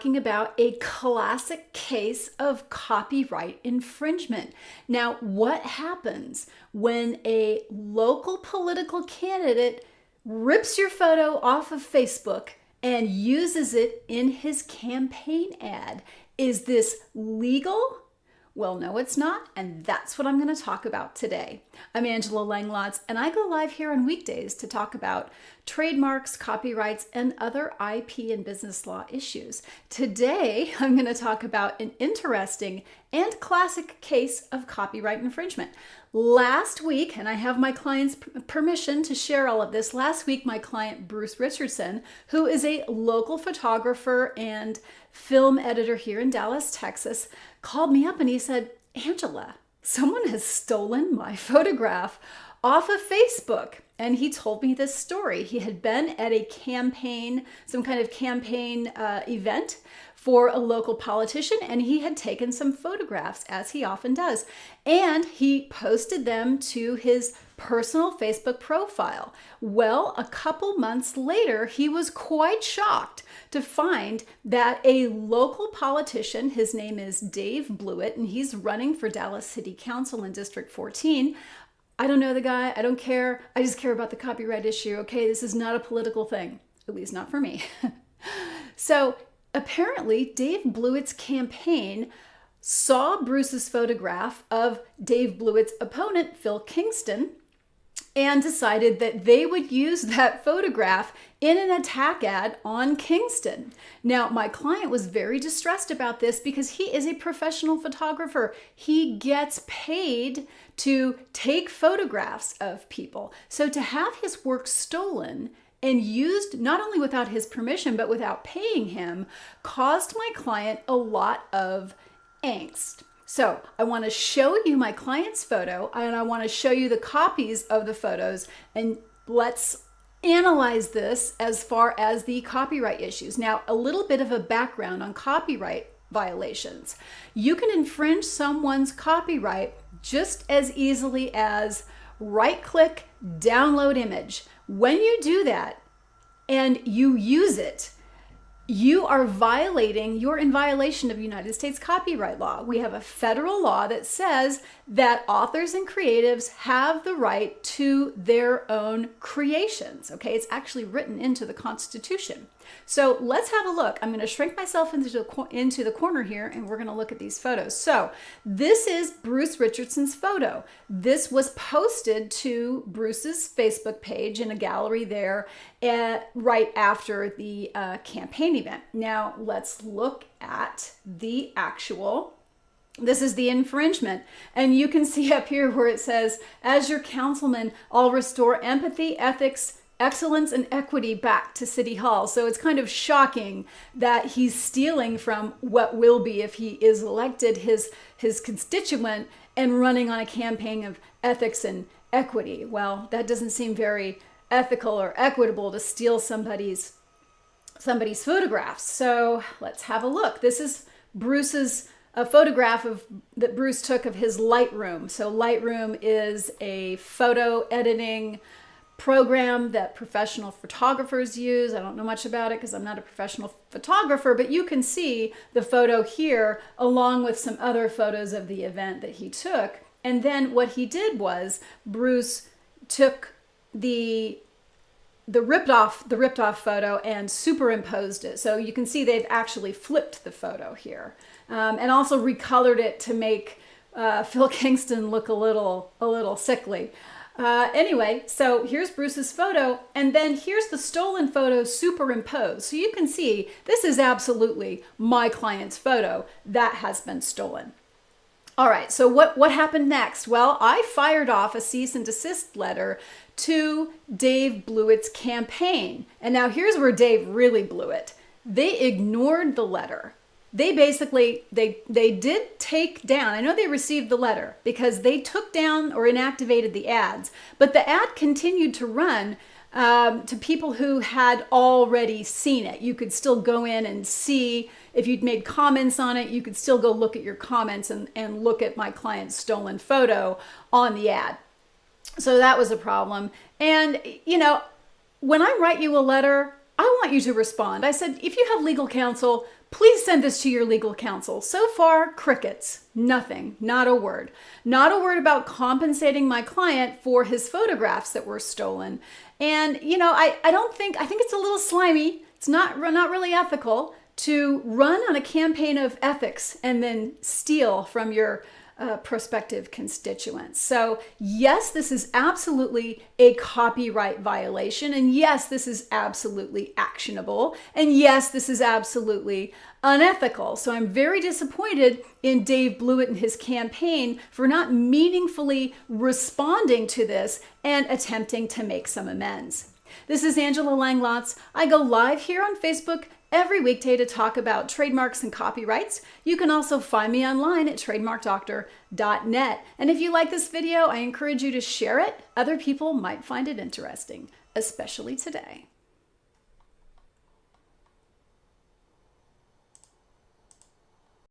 talking about a classic case of copyright infringement. Now, what happens when a local political candidate rips your photo off of Facebook and uses it in his campaign ad? Is this legal? Well, no, it's not, and that's what I'm going to talk about today. I'm Angela Langlotz, and I go live here on weekdays to talk about trademarks, copyrights, and other IP and business law issues. Today, I'm going to talk about an interesting and classic case of copyright infringement. Last week, and I have my client's permission to share all of this, last week my client Bruce Richardson, who is a local photographer and film editor here in Dallas, Texas, called me up and he said, Angela, someone has stolen my photograph off of Facebook. And he told me this story. He had been at a campaign, some kind of campaign event for a local politician, and he had taken some photographs, as he often does, and he posted them to his personal Facebook profile. Well, a couple months later, he was quite shocked to find that a local politician, his name is Dave Blewett, and he's running for Dallas City Council in District 14. I don't know the guy. I don't care. I just care about the copyright issue. Okay, this is not a political thing, at least not for me. So apparently, Dave Blewett's campaign saw Bruce's photograph of Dave Blewett's opponent, Phil Kingston, and decided that they would use that photograph in an attack ad on Kingston. Now, my client was very distressed about this because he is a professional photographer. He gets paid to take photographs of people. So to have his work stolen and used not only without his permission, but without paying him, caused my client a lot of angst. So I want to show you my client's photo, and I want to show you the copies of the photos, and let's analyze this as far as the copyright issues. Now, a little bit of a background on copyright violations. You can infringe someone's copyright just as easily as right-click, download image. When you do that and you use it, you're in violation of United States copyright law. We have a federal law that says that authors and creatives have the right to their own creations. Okay, it's actually written into the Constitution. So let's have a look. I'm going to shrink myself into the corner here, and we're going to look at these photos. So this is Bruce Richardson's photo. This was posted to Bruce's Facebook page in a gallery there right after the campaign event. Now let's look at the actual. This is the infringement, and you can see up here where it says, as your councilman, I'll restore empathy, ethics, excellence, and equity back to City Hall. So it's kind of shocking that he's stealing from what will be, if he is elected, his constituent and running on a campaign of ethics and equity. Well, that doesn't seem very ethical or equitable to steal somebody's photographs. So let's have a look. This is Bruce's a photograph that Bruce took of his Lightroom. So Lightroom is a photo editing program that professional photographers use. I don't know much about it because I'm not a professional photographer, but you can see the photo here along with some other photos of the event that he took. And then what he did was Bruce took the ripped off photo and superimposed it. So you can see they've actually flipped the photo here, and also recolored it to make Phil Kingston look a little sickly. Anyway, so here's Bruce's photo, and then here's the stolen photo superimposed. So you can see this is absolutely my client's photo that has been stolen. All right, so what happened next? Well, I fired off a cease and desist letter to Dave Blewett's campaign. And now here's where Dave really blew it. They ignored the letter. They basically, they did take down, I know they received the letter because they took down or inactivated the ads, but the ad continued to run to people who had already seen it. You could still go in and see if you'd made comments on it. You could still go look at your comments and look at my client's stolen photo on the ad. So that was a problem. And, you know, when I write you a letter, I want you to respond. I said, if you have legal counsel, please send this to your legal counsel. So far, crickets, nothing, not a word. Not a word about compensating my client for his photographs that were stolen. And, I think it's a little slimy. It's not really ethical to run on a campaign of ethics and then steal from your prospective constituents. So yes, this is absolutely a copyright violation. And yes, this is absolutely actionable. And yes, this is absolutely unethical. So I'm very disappointed in Dave Blewett and his campaign for not meaningfully responding to this and attempting to make some amends. This is Angela Langlotz. I go live here on Facebook every weekday to talk about trademarks and copyrights. You can also find me online at TrademarkDoctor.net. And if you like this video, I encourage you to share it. Other people might find it interesting, especially today.